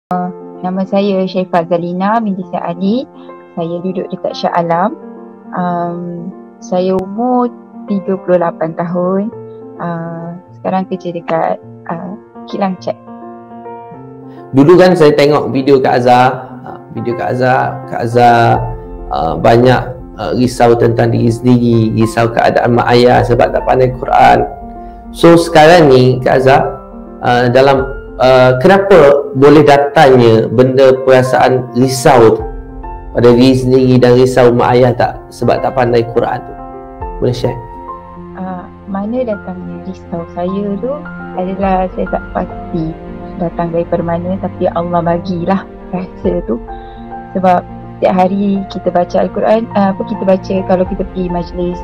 Nama saya Syaifah Zalina binti Syed Ali. Saya duduk dekat Shah Alam. Saya umur 38 tahun. Sekarang kerja dekat Kilang Cat. Dulu kan saya tengok video Kak Azhar banyak risau tentang diri sendiri, risau keadaan mak ayah sebab tak pandai Quran. So sekarang ni Kak Azhar, kenapa boleh datangnya benda perasaan risau tu pada diri sendiri dan risau mak ayah sebab tak pandai Quran tu? Boleh share? Mana datangnya risau saya tu adalah saya tak pasti datang daripada mana, tapi Allah bagilah rasa tu. Sebab setiap hari kita baca Al-Quran, kita baca kalau kita pergi majlis,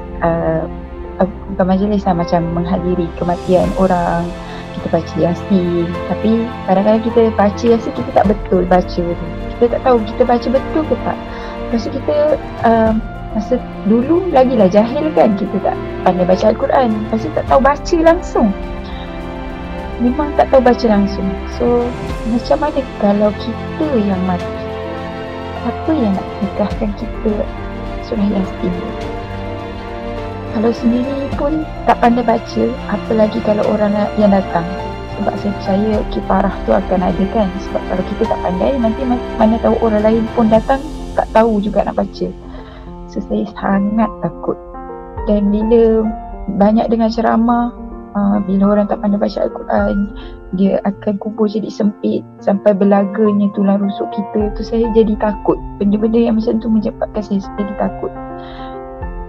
bukan majlis lah, macam menghadiri kematian orang, kita baca Yasin. Tapi kadang-kadang kita baca Yasin, kita tak betul baca tu. Kita tak tahu kita baca betul ke tak. Lepas tu kita masa dulu lagilah jahil kan, kita tak pandai baca Al-Quran. Lepas tu tak tahu baca langsung. Memang tak tahu baca langsung. So macam mana kalau kita yang mati? Siapa yang nak nikahkan kita surah Yasin? Kalau sendiri pun tak pandai baca, apalagi kalau orang yang datang. Sebab saya percaya kifarah tu akan ada kan. Sebab kalau kita tak pandai, nanti mana tahu orang lain pun datang tak tahu juga nak baca. So saya sangat takut. Dan bila banyak dengar ceramah, bila orang tak pandai baca Al-Quran, dia akan kubur jadi sempit sampai berlaganya tulang rusuk kita. Tu saya jadi takut. Benda-benda yang macam tu menyebabkan saya jadi takut.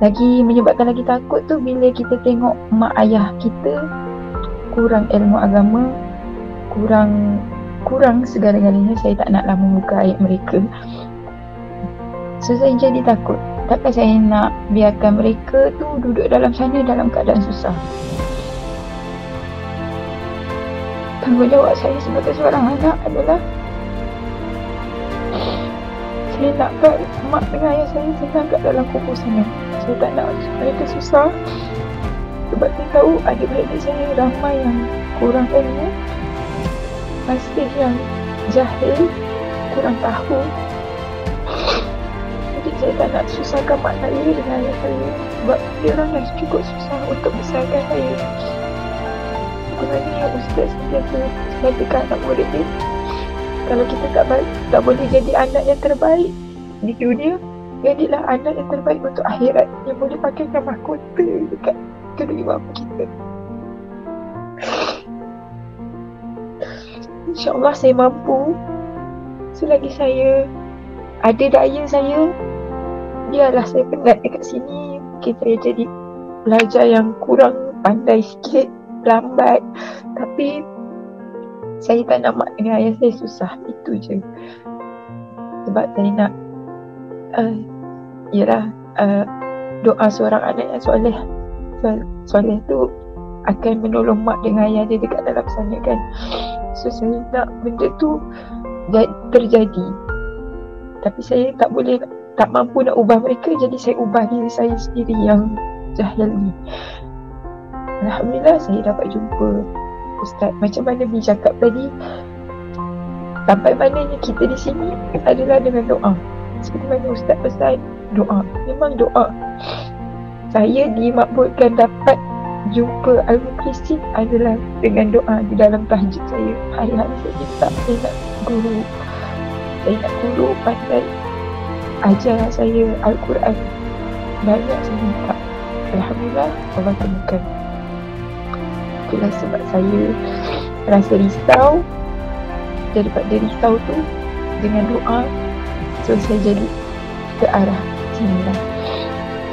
Lagi menyebabkan lagi takut tu bila kita tengok mak ayah kita kurang ilmu agama, kurang segala-galanya. Saya tak naklah membuka ayat mereka. So saya jadi takut. Takkan saya nak biarkan mereka tu duduk dalam sana dalam keadaan susah. Tanggungjawab saya sebagai seorang anak adalah saya nakkan mak dengan ayah saya senang kat dalam kubur sana. Saya tak nak mereka susah. Sebab saya tahu adik-beradik saya ramai yang kurang ilmu, masih yang jahil, kurang tahu. Jadi saya tak nak susahkan mak saya dengan ayah saya. Sebab dia orang dah cukup susah untuk besarkan saya. Sebenarnya Ustaz sentiasa mengatakan anak murid dia, kalau kita tak boleh jadi anak yang terbaik di dunia, jadilah anak yang terbaik untuk akhirat, yang boleh pakaikan mahkota dekat kedua ibu bapa kita. InsyaAllah saya mampu. Selagi saya ada daya saya, biarlah saya penat dekat sini. Mungkin saya jadi pelajar yang kurang pandai sikit, lambat, tapi saya tak nak mak dengan ayah saya susah. Itu je. Sebab saya nak doa seorang anak yang soleh. Soleh tu akan menolong mak dengan ayah dia dekat dalam sana kan. So saya nak benda tu terjadi. Tapi saya tak mampu nak ubah mereka. Jadi saya ubah diri saya sendiri yang jahil ni. Alhamdulillah saya dapat jumpa Ustaz. Macam mana Bi cakap tadi, sampai mananya kita di sini adalah dengan doa. Seperti mana Ustaz pesan, doa. Memang doa. Saya dimakbulkan dapat jumpa Al-Muqrisin adalah dengan doa di dalam tahajud saya. Hari-hari saya minta, saya nak guru. Saya nak guru pandai ajar saya Al-Quran. Banyak saya minta. Alhamdulillah Allah temukan. Itulah sebab saya rasa risau. Daripada risau tu, dengan doa, so saya jadi ke arah sini lah,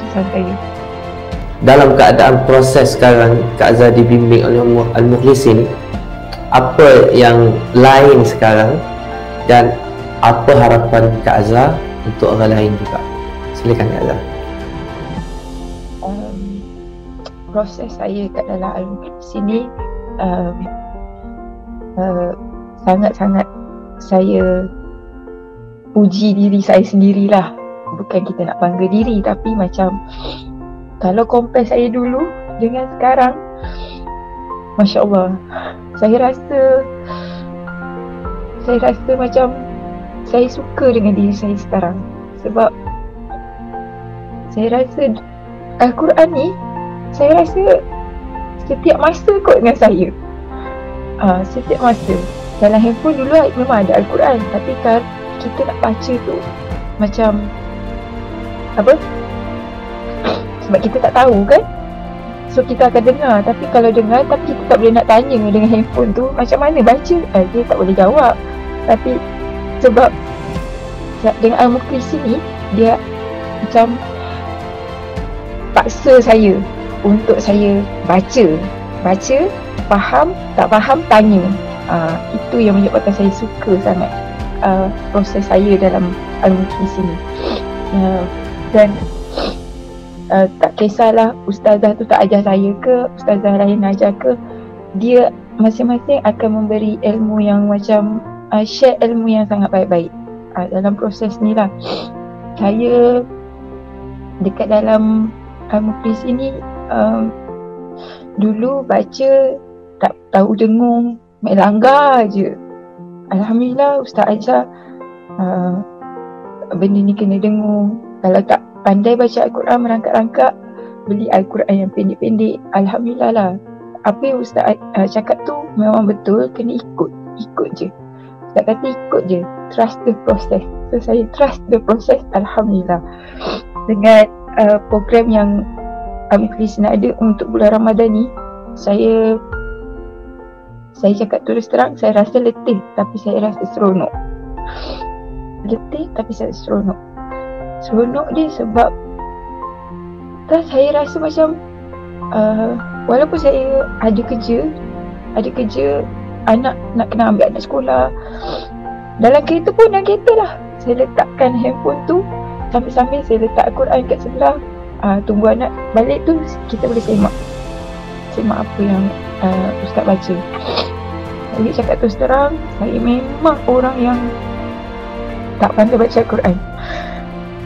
kisah saya. Dalam keadaan proses sekarang Kak Azhar dibimbing oleh Al-Mukhlisin, apa yang lain sekarang dan apa harapan Kak Azhar untuk orang lain juga? Silakan Kak Azhar. Proses saya kat dalam Al-Mukhlisin ni sangat-sangat saya puji diri saya sendirilah. Bukan kita nak bangga diri, tapi macam kalau compare saya dulu dengan sekarang, Masya Allah, saya rasa saya rasa macam saya suka dengan diri saya sekarang. Sebab saya rasa Al-Quran ni, saya rasa setiap masa kot dengan saya. Setiap masa. Dalam handphone dulu memang ada Al-Quran, tapi kalau kita nak baca tu macam apa? Sebab kita tak tahu kan, so kita akan dengar. Tapi kalau dengar, tapi kita tak boleh nak tanya dengan handphone tu macam mana baca, dia tak boleh jawab. Tapi sebab dengan Al-Mukhlisin ni, dia macam paksa saya untuk saya baca, faham, tak faham, tanya. Itu yang menyebabkan saya suka sangat proses saya dalam Al-Mukhlisin ni. Dan tak kisahlah ustazah tu tak ajar saya ke, ustazah lain ajar ke, dia masing-masing akan memberi ilmu yang macam share ilmu yang sangat baik-baik. Dalam proses ni lah, saya dekat dalam Al-Mukhlisin ni dulu baca tak tahu dengung, main langgar je. Alhamdulillah ustaz ajar benda ni kena dengung. Kalau tak pandai baca Al-Quran merangkak-rangkak, beli Al-Quran yang pendek-pendek. Alhamdulillah lah, apa yang ustaz cakap tu memang betul, kena ikut je. Ustaz kata ikut je, trust the process. So saya trust the process, Alhamdulillah. Dengan program yang Al-Mukhlisin ada untuk bulan Ramadan ni, saya cakap terus terang, saya rasa letih tapi saya rasa seronok. Letih tapi saya seronok. Seronok dia sebab saya rasa macam walaupun saya ada kerja, anak nak kena ambil anak sekolah, dalam kereta pun dalam kereta lah, saya letakkan handphone tu, sambil-sambil saya letak Al-Quran kat sebelah. Tunggu anak balik tu, kita boleh semak apa yang ustaz baca. Jadi cakap terus terang, saya memang orang yang tak pandai baca Al-Quran,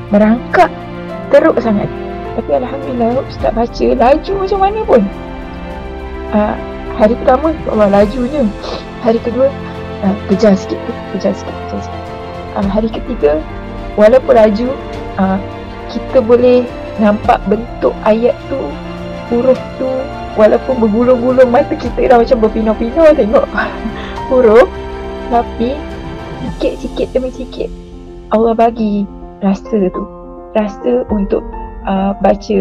merangkak teruk sangat. Tapi Alhamdulillah ustaz baca laju macam mana pun. Hari pertama Allah lajunya, hari kedua kejar sikit. Hari ketiga walaupun laju, kita boleh nampak bentuk ayat tu, huruf tu, walaupun bergulung-gulung, mata kita dah macam berpinau-pinau tengok huruf, tapi sikit-sikit demi sikit Allah bagi rasa tu, rasa untuk baca.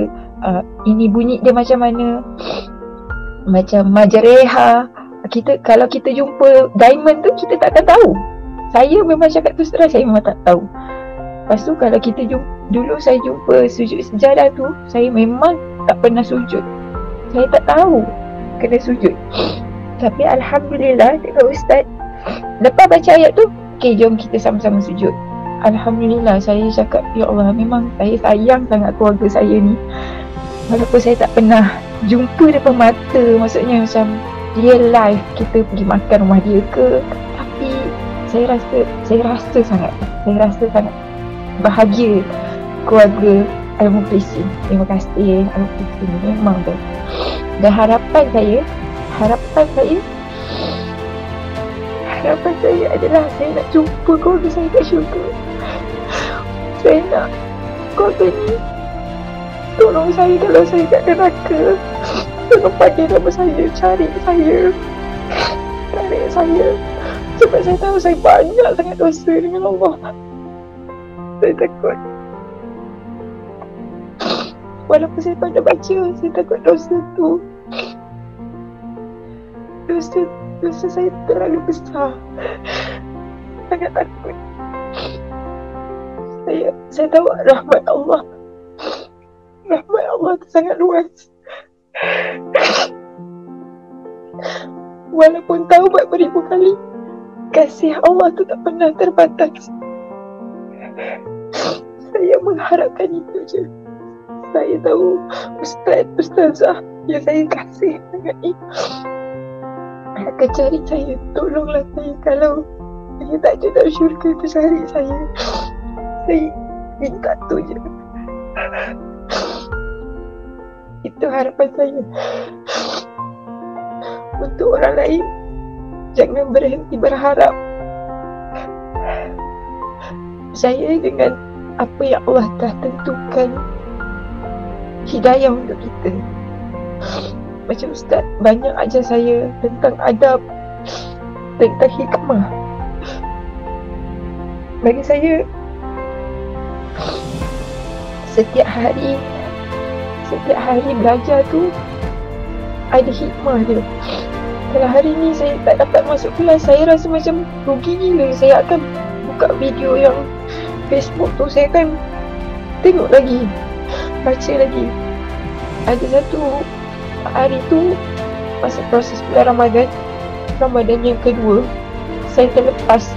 Ini bunyi dia macam mana, macam majareha. Kalau kita jumpa diamond tu, kita tak akan tahu. Saya memang cakap terus terang, saya memang tak tahu. Lepas tu kalau kita dulu saya jumpa sujud sejadah tu, saya memang tak pernah sujud. Saya tak tahu kena sujud. Tapi Alhamdulillah dengan ustaz, lepas baca ayat tu, okay, jom kita sama-sama sujud. Alhamdulillah, saya cakap, ya Allah, memang saya sayang sangat keluarga saya ni. Walaupun saya tak pernah jumpa depan mata, maksudnya macam real life, kita pergi makan rumah dia ke, tapi saya rasa sangat bahagia keluarga Al-Mukhlisin. Terima kasih Al-Mukhlisin, memang tu. Dan harapan saya adalah saya nak jumpa keluarga saya kat syurga. Saya nak keluarga ni tolong saya kalau saya kat neraka. Tolong panggil nama saya, cari saya. Sebab saya tahu saya banyak sangat dosa dengan Allah. Saya takut. Walaupun saya pandai baca, saya takut dosa tu. Dosa saya terlalu besar. Sangat takut. Saya tahu rahmat Allah tu sangat luas. Walaupun taubat beribu kali, kasih Allah tu tak pernah terbatas. Saya mengharapkan itu je. Saya tahu ustazah yang saya kasih sangat ni akan cari saya. Tolonglah saya, kalau saya tak ada dalam syurga tu, cari saya. Saya minta tu je. Itu harapan saya. Untuk orang lain, jangan berhenti berharap. percaya dengan apa yang Allah telah tentukan hidayah untuk kita. Macam Ustaz banyak ajar saya tentang adab, tentang hikmah. Bagi saya, setiap hari belajar tu ada hikmah dia. Kalau hari ni saya tak dapat masuk kelas, saya rasa macam rugi gila. Saya akan buka video yang Facebook tu, saya akan tengok lagi, baca lagi. Ada satu hari tu, masa proses bulan Ramadan yang kedua, saya terlepas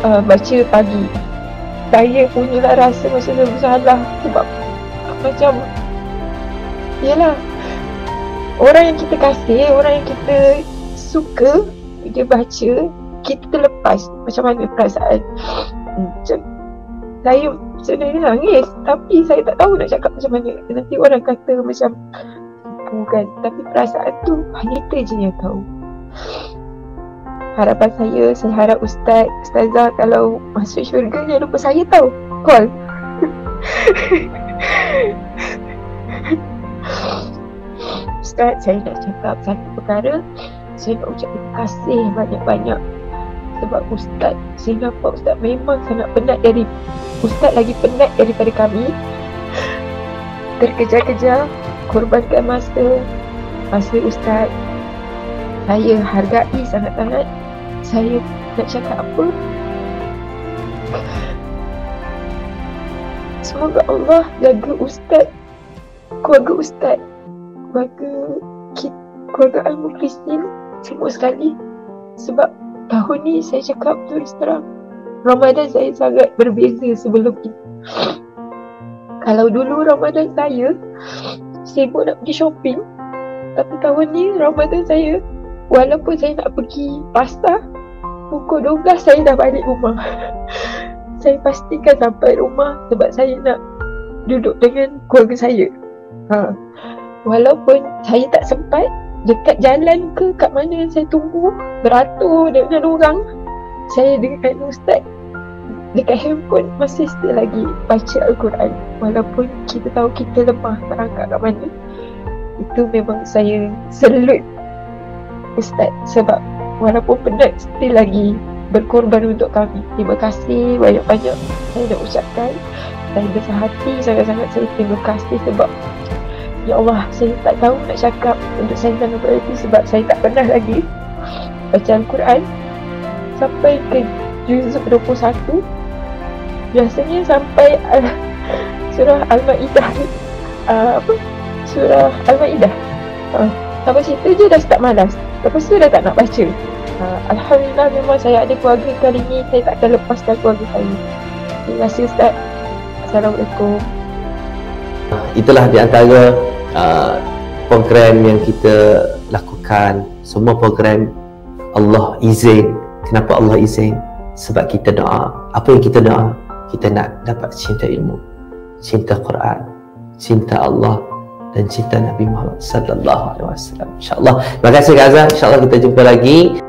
baca pagi. Saya punyalah rasa macam saya bersalah sebab macam, yelah, orang yang kita kasih, orang yang kita suka, dia baca, kita terlepas. Macam mana perasaan? Macam saya sebenarnya nangis, tapi saya tak tahu nak cakap macam mana. Nanti orang kata macam bukan, tapi perasaan tu kita je yang tahu. Harapan saya harap Ustazah kalau masuk syurga jangan lupa saya tahu. Call. Ustaz, saya nak cakap satu perkara. Saya nak ucap terima kasih banyak-banyak. Sebab Ustaz, saya nampak Ustaz memang sangat penat Ustaz lagi penat daripada kami. Terkejar-kejar, korbankan masa Ustaz. Saya hargai sangat-sangat. Saya nak cakap apa? Semoga Allah jaga Ustaz, keluarga Ustaz, keluarga Al-Mukhlisin semua sekali. Sebab tahun ni saya cakap terus terang, Ramadan saya sangat berbeza sebelum ini. Kalau dulu Ramadan saya sibuk nak pergi shopping, tapi tahun ni Ramadan saya, walaupun saya nak pergi pasar, pukul 12 saya dah balik rumah. Saya pastikan sampai rumah sebab saya nak duduk dengan keluarga saya. Walaupun saya tak sempat, dekat jalan ke kat mana saya tunggu beratur dengan orang, saya dengan Ustaz dekat handphone masih still lagi baca Al-Quran. Walaupun kita tahu kita lemah terangkat kat mana, itu memang saya salute Ustaz. Sebab walaupun penat, still lagi berkorban untuk kami. Terima kasih banyak-banyak saya nak ucapkan. Saya besar hati sangat-sangat. Saya terima kasih sebab ya Allah, saya tak tahu nak cakap untuk saya sangat berhati sebab saya tak pernah lagi baca Al-Quran sampai ke juz 21. Biasanya sampai surah Al-Ma'idah, surah Al-Ma'idah, sampai situ je dah start malas. Lepas tu dah tak nak baca. Alhamdulillah memang saya ada keluarga, kali ni saya tak akan lepaskan keluarga saya. Terima kasih Ustaz. Assalamualaikum. Itulah di antara program yang kita lakukan. Semua program Allah izin. Kenapa Allah izin? Sebab kita doa. Apa yang kita doa? Kita nak dapat cinta ilmu, cinta Quran, cinta Allah dan cinta Nabi Muhammad sallallahu alaihi wasallam. Insya-Allah. Terima kasih Kak Azhar. Insya-Allah kita jumpa lagi.